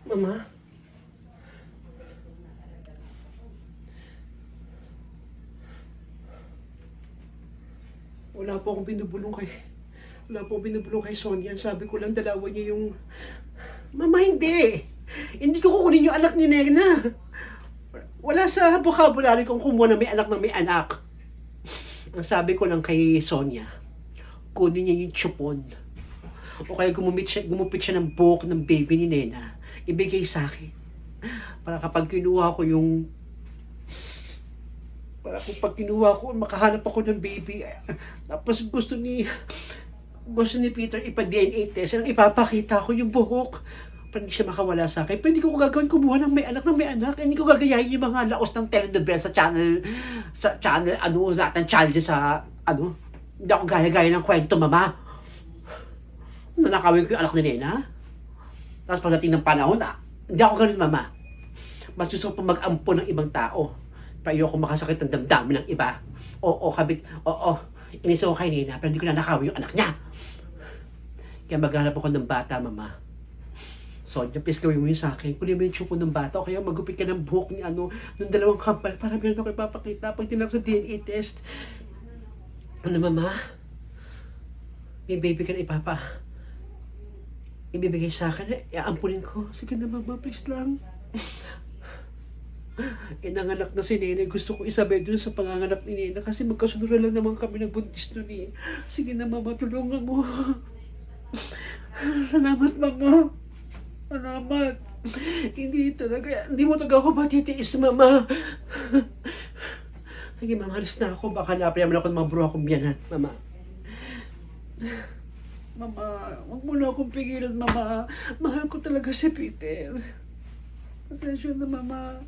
Mama? Wala po akong binubulong kay... Wala po akong binubulong kay Sonia. Sabi ko lang, dalawa niya yung... Mama, hindi! Hindi ko kukunin yung anak ni Nena. Wala sa vocabulary kong kumuha na may anak ng may anak. Ang sabi ko lang kay Sonia, kunin niya yung chupon. O kaya gumupit siya ng buhok ng baby ni Nena. Ibigay sa akin. Para kapag kinuha ko yung... Para kapag kinuha ko, makahanap ako ng baby. Tapos gusto ni Peter ipa-DNA test. Ang ipapakita ko yung buhok. Para hindi siya makawala sa akin. Pwede ko gagawin kumuha ng may anak. Hindi ko gagayahin yung mga laos ng telenovela sa channel, lahat ng channel sa, hindi ako gaya-gaya ng kwento, Mama. Nanakawin ko yung anak ni Nena. Tapos pagdating ng panahon, hindi ako ganun, Mama. Mas gusto ko pa mag-ampo ng ibang tao. Para ayoko makasakit ng damdamin ng iba. Oo, iniso ko kay Nena, pero hindi ko nanakawin yung anak niya. Kaya maghanap ako ng bata, Mama. Sonia, please gawin mo yun sa akin. Kunin mo yung chupo ng bata o kaya magupit ka ng buhok ni nung dalawang kampal para meron ako ipapakita pag tinawag sa DNA test. Mama? May baby ka na ibibigay sa akin, iampunin ko. Sige na, Mama, please lang. Nanganak na si Nena. Gusto ko isabay doon sa panganganak ni Nena kasi magkasunod lang naman kami ng buntis doon eh. Sige na, Mama, tulungan mo. Salamat, Mama. Salamat. Hindi mo talaga ako matitiis, Mama. Sige, Mama, alis na ako. Baka napayaman ako ng mga bro akong biyanan, Mama. Mama, huwag mo na akong pigilan, Mama. Mahal ko talaga si Peter. Pasensya na, Mama.